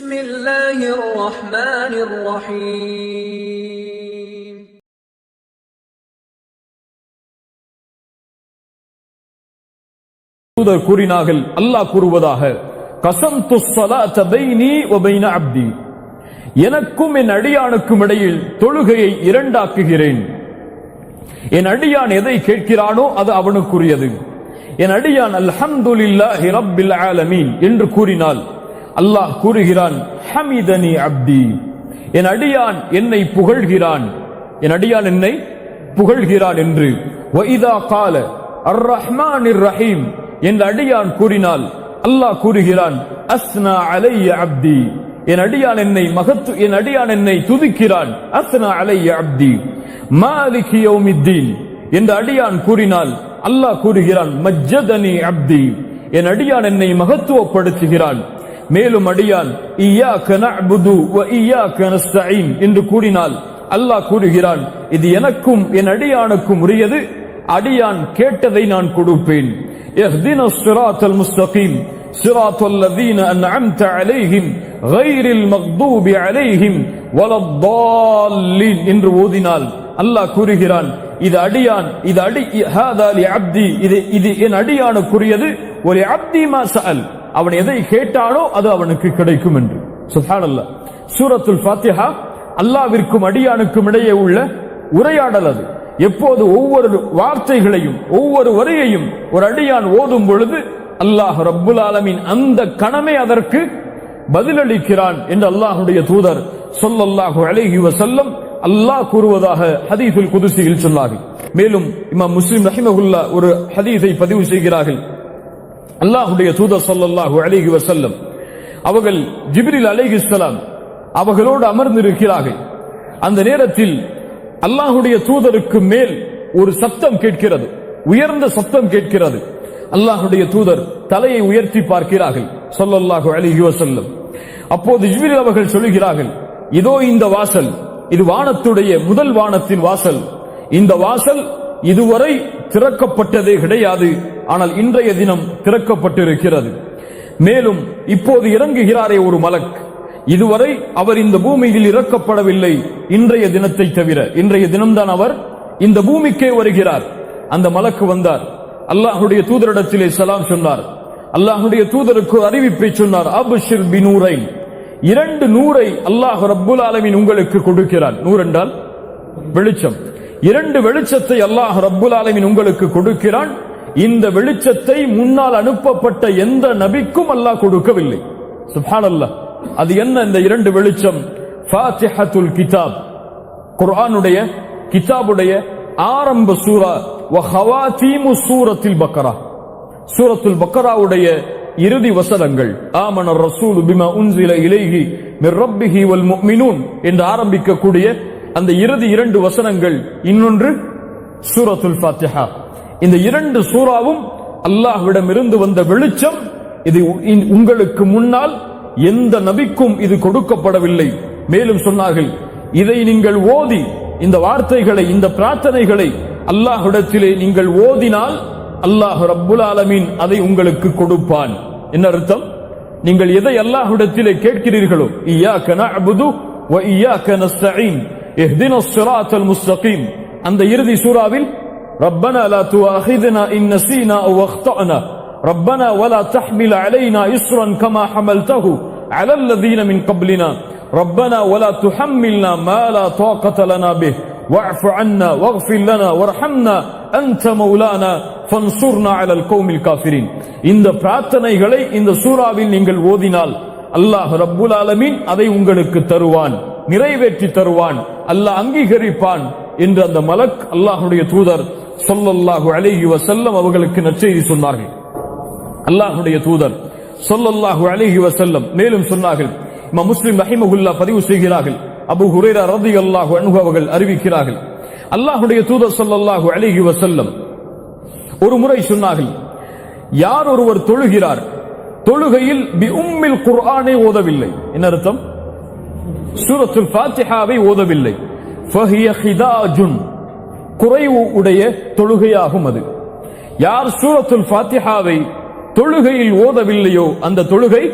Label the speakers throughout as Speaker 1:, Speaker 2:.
Speaker 1: بسم الله الرحمن الرحيم
Speaker 2: தூதர் கூறினார்கள், அல்லாஹ் கூறுவதாக, கஸம்து ஸலாத பைனி வ பைன அப்தி, எனக்கும் என் அடியானுக்கும் இடையில் தொழுகையை இரண்டாக்குகிறேன். என் அடியான் எதை கேட்கிறானோ அது அவனுக்குரியது. என் அடியான் அல்ஹம்துலில்லாஹி ரப்பில் ஆலமீன் என்று கூறினால் அல்லாஹ் கூறுகிறான், ஹமிதனி அப்தி, என் அடியான் என்னை புகழ்கிறான், என் அடியான் என்னை புகழ்கிறான் என்று. வ இதா கால அர் ரஹ்மானிர் ரஹீம் என் அடியான் கூறினால் அல்லாஹ் கூறுகிறான், அஸ்னா அலைய அப்தி, என் அடியான் என்னை துதிக்கிறான். அஸ்னா அலைய அப்தி. மாலிகி யௌமித்தீன் என்ற அடியான் கூறினால் அல்லாஹ் கூறுகிறான், மஜ்ஜதனி அப்தி, என் அடியான் என்னை மகத்துவப்படுத்துகிறான். மேலும் அடியான் இய்யாக நஅ்புது வ இய்யாக நஸ்தஈன் என்று கூறினால் அல்லாஹ் கூறுகிறான், இது எனக்கும் என் அடியானுக்கும் உரியது, அடியான் கேட்டதை நான் கொடுப்பேன். இஹ்தினஸ் ஸிராத்தல் முஸ்தகீம் ஸிராத்தல் லதீன அன்அம்த அலைஹிம் கைரில் மக்தூபி அலைஹிம் வலத்தால்லீன் என்று ஓதினால் அல்லாஹ் கூறுகிறான், இது ஹாதா லி அப்தி, இது என் அடியானுக்குரியது. ஒரு அப்தி மா சஅல், அவன் எதை கேட்டானோ அது அவனுக்கு கிடைக்கும் என்று. சுப்ஹானல்லாஹ். சூரத்துல் ஃபாத்திஹா அல்லாஹ்விற்கும் அடியானுக்கும் இடையே உள்ள உரையாடல். அது எப்போது ஒவ்வொரு வார்த்தைகளையும் ஒவ்வொரு வரியையும் ஒரு அடியான் ஓதும் பொழுது அல்லாஹ் ரப்புல் ஆலமீன் அந்த கணமே அதற்கு பதிலளிக்கிறான் என்று அல்லாஹ்வுடைய தூதர் ஸல்லல்லாஹு அலைஹி வஸல்லம் அல்லாஹ் கூறுவதாக ஹதீஸுல் குதுஸியில் சொன்னார்கள். மேலும் இமாம் முஸ்லிம் ரஹிமஹுல்லாஹ் ஒரு ஹதீஸை பதிவு செய்கிறார்கள். அல்லாஹ்வுடைய தூதர் ஸல்லல்லாஹு அலைஹி வஸல்லம் அவர்கள் ஜிப்ரீல் அலைஹிஸ்ஸலாம் அவர்களோடு அமர்ந்திருக்கிறார்கள். அந்த நேரத்தில் அல்லாஹ்வுடைய தூதருக்கு மேல் ஒரு சத்தம் கேட்கிறது, உயர்ந்த சத்தம் கேட்கிறது. அல்லாஹ்வுடைய தூதர் தலையை உயர்த்தி பார்க்கிறார்கள் ஸல்லல்லாஹு அலைஹி வஸல்லம். அப்போது ஜிப்ரீல் அவர்கள் சொல்கிறார்கள், இதோ இந்த வாசல், இது வானத்துடைய முதல் வானத்தின் வாசல். இந்த வாசல் இதுவரை திறக்கப்பட்டதே கிடையாது, ஆனால் இன்றைய தினம் திறக்கப்பட்டிருக்கிறது. மேலும் இப்போது இறங்குகிறாரே ஒரு மலக், இதுவரை அவர் இந்த பூமியில் இறக்கப்படவில்லை, இன்றைய தினத்தை தவிர. இன்றைய தினம்தான் அவர் இந்த பூமிக்கே வருகிறார். அந்த மலக்கு வந்தார், அல்லாஹ்வுடைய தூதரிடத்திலே சலாம் சொன்னார். அல்லாஹ்வுடைய தூதருக்கு அறிவிப்பை சொன்னார், அப்ஷிர் பிநூரைன், 2 நூரை அல்லாஹ் ரப்புல் ஆலமீன் உங்களுக்கு கொடுக்கிறான். நூர் என்றால் வெளிச்சம். 2 வெளிச்சத்தை அல்லாஹ் ரப்புல் ஆலமீன் உங்களுக்கு கொடுக்கிறான். இந்த வெளிச்சத்தை முன்னால் அனுப்பப்பட்ட எந்த நபிக்கும் அல்லாஹ் கொடுக்கவில்லை. சுப்ஹானல்லாஹ். அது என்ன இந்த 2 வெளிச்சம்? ஃபாத்திஹத்துல் கிதாப், குர்ஆனுடைய கிதாபுடைய ஆரம்ப சூரா, வ ஹவாதீமு சூரத்துல் பக்ரா, சூரத்துல் பக்ராவுடைய இறுதி வசனங்கள். ஆமன ரசூலு பிமா உன்ஸில இலைஹி மிர் ரப்பிஹி வல் முஃமினூன் என்று ஆரம்பிக்கக்கூடிய அந்த இறுதி 2 வசனங்கள். இன்னொன்று சூரத்துல் ஃபாத்திஹா. இந்த 2 சூராவும் அல்லாஹ்விடம் இருந்து வந்த வெளிச்சம். இது உங்களுக்கு முன்னால் எந்த நபிக்கும் இது கொடுக்கப்படவில்லை. மேலும் சொன்னார்கள், இதை நீங்கள் ஓதி, இந்த வார்த்தைகளை, இந்த பிரார்த்தனைகளை அல்லாஹ்விடத்திலே நீங்கள் ஓதினால் அல்லாஹ் ரப்புல் ஆலமீன் அதை உங்களுக்கு கொடுப்பான். என்ன அர்த்தம்? நீங்கள் எதை அல்லாஹ்விடத்திலே கேட்கிறீர்களோ, இய்யாக நஅ்புது வ இய்யாக நஸ்தஈன் இஹ்தினஸ் ஸிராத்தல் முஸ்தகீம், அந்த இறுதி சூராவில் ரப்பனா லா துஆஹிதுனா இன் நஸீனா அவ் அக்தஅனா ரப்பனா வலா தஹ்மில் அலைனா இஸ்ரன் கமா ஹமல்தஹு அலல் லதீன மின் கப்லினா ரப்பனா வலா துஹம்மில்னா மா லா தாகத லனா பிஹ் வஅஃபு அன்னா வக்ஃபிர் லனா வர்ஹம்னா அன்த மௌலானா ஃபன்சுர்னா அலல் கௌமில் காஃபிரின். இந்த பிரார்த்தனைகளை இந்த சூராவில் நீங்கள் ஓதினால் அல்லாஹ் ரப்புல் ஆலமீன் அதை உங்களுக்கு தருவான், நிறைவேற்றி தருவான், அல்லாஹ் அங்கீகரிப்பான் என்று அந்த மலக் அல்லாஹ்வுடைய தூதர் ஸல்லல்லாஹு அலைஹி வஸல்லம் அவர்களுக்கு நற்செய்தி சொன்னார்கள். அல்லாஹ்வுடைய தூதர் ஸல்லல்லாஹு அலைஹி வஸல்லம் மேலும் சொன்னார்கள், இமாம் முஸ்லிம் ரஹிமஹுல்லாஹ் பதிவு செய்கிறார்கள், அபூ ஹுரைரா ரலியல்லாஹு அன்ஹு அவர்கள் அறிவிக்கிறார்கள், அல்லாஹ்வுடைய தூதர் ஸல்லல்லாஹு அலைஹி வஸல்லம் ஒரு முறை சொன்னார்கள், யார் ஒருவர் தொழுகிறார், தொழுகையில் பி உம்மில் குர்ஆனை ஓதவில்லை, என்ன அர்த்தம்? சூரத்துல் ஃபாத்திஹாவை ஓதவில்லை, ஃபஹிய ஹிதாஜுன், குறைவு உடைய தொழுகையாகும் அது. யார் சூரத்துல் ஃபாத்திஹாவை தொழுகையில் ஓதவில்லையோ அந்த தொழுகை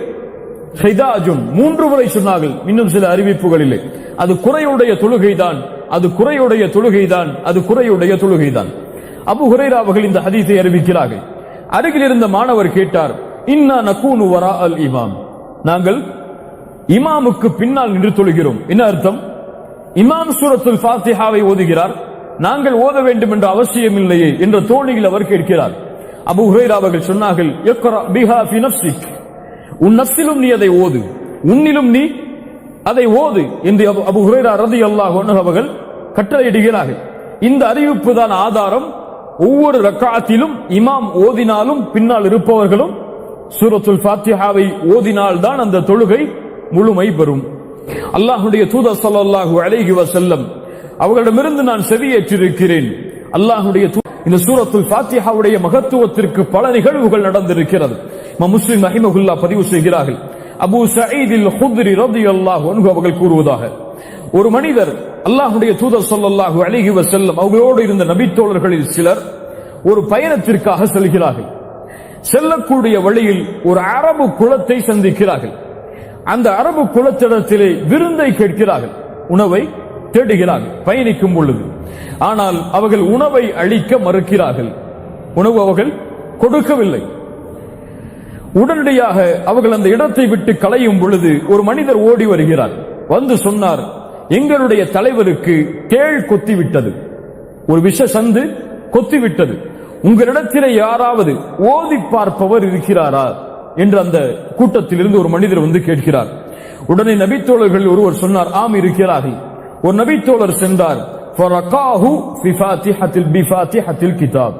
Speaker 2: ஹிதாஜுன் 3 முறை சொன்னார்கள். இன்னும் சில அறிவிப்புகளிலே அது குறையுடைய தொழுகைதான், அது குறையுடைய தொழுகைதான், அது குறையுடைய தொழுகைதான். அபூ ஹுரைரா அவர்கள் இந்த ஹதீஸை அறிவிக்கிறார்கள். அருகில் இருந்த மாணவர் கேட்டார், இன்னா நகூனு வரா அல் இமாம், நாங்கள் இமாமுக்கு பின்னால் நின்று தொழுகிறோம். என்ன அர்த்தம்? இமாம் சூரத்துல் ஃபாத்திஹாவை ஓதுகிறார், நாங்கள் ஓத வேண்டும் என்ற அவசியம் இல்லையே என்ற தோணியில் அவர் கேட்கிறார். அபூ ஹுரைரா அவர்கள் சொன்னார்கள், இக்ரா பிஹா ஃபி நஃப்ஸிக், உன் நஃப்ஸிலும் நீ அதை ஓது, உன்னிலும் நீ அதை ஓது என்று அபூ ஹுரைரா ரலியல்லாஹு அன்ஹு அவர்கள் கட்டளையிடுகிறார்கள். இந்த அறிவிப்பு தான் ஆதாரம். ஒவ்வொரு ரக்அத்திலும் இமாம் ஓதினாலும் பின்னால் இருப்பவர்களும் சூரத்துல் ஃபாத்திஹாவை ஓதினால் தான் அந்த தொழுகை முழுமை பெறும். அல்லாஹ்வுடைய தூதர் ஸல்லல்லாஹு அலைஹி வஸல்லம் அவர்களிடமிருந்து நான் செவியேற்றிருக்கிறேன். அல்லாஹ்வுடைய இந்த சூரத்துல் ஃபாத்திஹாவுடைய மகத்துவத்திற்கு பல நிகழ்வுகள் நடந்திருக்கிறது. இமாம் முஸ்லிம் ரஹிமஹுல்லாஹ் பதிவு செய்கிறார்கள். அபூ சயீத் அல் குத்ரி ரலியல்லாஹு அன்ஹு அவர்கள் கூறுவதாக, ஒரு மனிதர் அல்லாஹ்வுடைய தூதர் ஸல்லல்லாஹு அலைஹி வஸல்லம் அவர்களோடு இருந்த நபித்தோழர்களில் சிலர் ஒரு பயணத்திற்காக செல்கிறார்கள். செல்லக்கூடிய வழியில் ஒரு அரபு குலத்தை சந்திக்கிறார்கள். அந்த அரபு குலத்திடத்திலே விருந்தை கேட்கிறார்கள், உணவை தேடுகிறார்கள் பயணிக்கும் பொழுது. ஆனால் அவர்கள் உணவை அளிக்க மறுக்கிறார்கள், உணவு அவர்கள் கொடுக்கவில்லை. உடனடியாக அவர்கள் அந்த இடத்தை விட்டு கலையும் பொழுது ஒரு மனிதர் ஓடி வருகிறார். வந்து சொன்னார், எங்களுடைய தலைவருக்கு தேள் கொத்திவிட்டது, ஒரு விஷ சந்து கொத்திவிட்டது, உங்களிடத்திலே யாராவது ஓதி பார்ப்பவர் இருக்கிறாரா என்று அந்த கூட்டத்தில் இருந்து ஒரு மனிதர் வந்து கேட்கிறார். உடனே நபித்தோழர்கள் ஒருவர் சொன்னார், ஆம் இருக்கிறார்கள். ஒரு நபித்தோழர் சென்றார், ஃபரகாஹு ஃபி ஃபாத்திஹத்தில் பி ஃபாத்திஹத்தில் கிதாப்,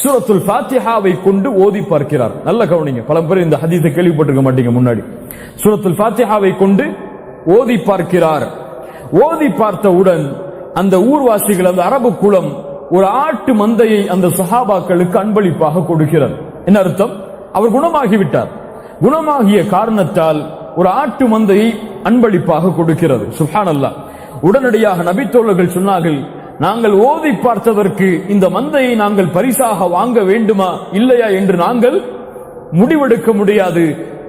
Speaker 2: சூரத்துல் ஃபாத்திஹாவை கொண்டு ஓதி பார்க்கிறார். நல்ல கவனிங்க, பல பேர் இந்த ஹதீஸை கேள்விப்பட்டிருக்க மாட்டீங்க முன்னாடி. சூரத்துல் ஃபாத்திஹாவை கொண்டு ஓதி பார்க்கிறார். ஓதி பார்த்தவுடன் அந்த ஊர்வாசிகள், அந்த அரபு குலம் ஒரு ஆட்டு மந்தையை அந்த சஹாபாக்களுக்கு அன்பளிப்பாக கொடுக்கிறார். என்ன அர்த்தம்? அவர் குணமாகிவிட்டார். குணமாகிய காரணத்தால் ஒரு ஆட்டு மந்தையை அன்பளிப்பாக கொடுக்கிறது. சுப்ஹானல்லாஹ். உடனடியாக நபித்தோழர்கள் சொன்னார்கள், நாங்கள் ஓதி பார்த்ததற்கு இந்த மந்தையை நாங்கள் பரிசாக வாங்க வேண்டுமா இல்லையா என்று நாங்கள் முடிவெடுக்க முடியாது,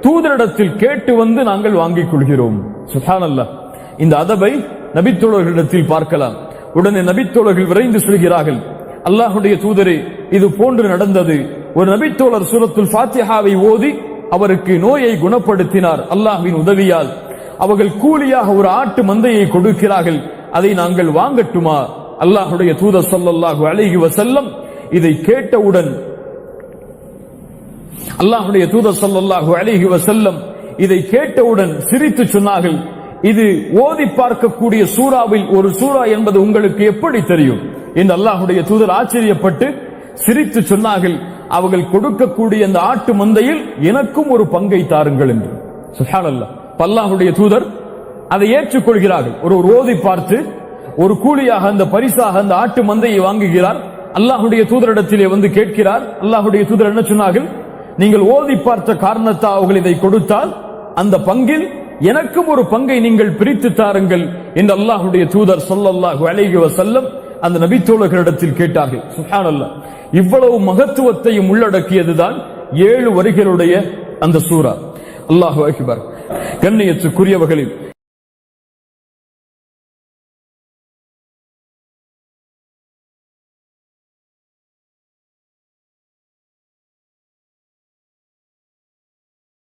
Speaker 2: தூதரிடத்தில் கேட்டு வந்து நாங்கள் வாங்கிக் கொள்கிறோம். சுப்ஹானல்லாஹ். இந்த அதபை நபித்தோழர்களிடத்தில் பார்க்கலாம். உடனே நபித்தோழர்கள் விரைந்து சொல்கிறார்கள், அல்லாஹ்வுடைய தூதரே, இது போன்று நடந்தது. ஒரு நபித்தோழர் சூரத்துல் ஃபாத்திஹாவை ஓதி அவருக்கு நோயை குணப்படுத்தினார் அல்லாஹ்வின் உதவியால். அவர்கள் கூலியாக ஒரு ஆட்டு மந்தையை கொடுக்கிறார்கள், அதை நாங்கள் வாங்கட்டுமா? அல்லாஹ்வுடைய தூதர் ஸல்லல்லாஹு அலைஹி வஸல்லம் இதை கேட்டவுடன் அல்லாஹ்வுடைய தூதர் ஸல்லல்லாஹு அலைஹி வஸல்லம் இதை கேட்டவுடன் சிரித்து சொன்னார்கள், இது ஓதி பார்க்கக்கூடிய சூறாவில் ஒரு சூறா என்பது உங்களுக்கு எப்படி தெரியும் என்று அல்லாஹ்வுடைய தூதர் ஆச்சரியப்பட்டு சிரித்து சொன்னார்கள், அவர்கள் கொடுக்கக்கூடிய அந்த ஆட்டு மந்தையில் எனக்கும் ஒரு பங்கை தாருங்கள் என்று. சுப்ஹானல்லாஹ். அல்லாஹ்வுடைய தூதர் அதை ஏற்றுக்கொள்கிறார்கள். ஒரு ஓதி பார்த்து ஒரு கூலியாக அந்த பரிசாக அந்த ஆட்டு மந்தையை வாங்குகிறார். அல்லாஹ்வுடைய தூதரிடத்திலே வந்து கேட்கிறார். அல்லாஹ்வுடைய தூதர் என்ன சொன்னார்கள், நீங்கள் ஓதி பார்த்த காரணத்தால் அவர்கள் இதை கொடுத்தால் அந்த பங்கில் எனக்கும் ஒரு பங்கை நீங்கள் பிரித்து தாருங்கள் என்று அல்லாஹ்வுடைய தூதர் ஸல்லல்லாஹு அலைஹி வஸல்லம் அந்த நபித்தோழர்களிடத்தில் கேட்டார்கள். சுப்ஹானல்லாஹ். இவ்வளவு மகத்துவத்தையும் உள்ளடக்கியதுதான் 7 வரிகளுடைய அந்த சூரா. அல்லாஹு அக்பர். கண்ணியத்துக்குரியவர்களே,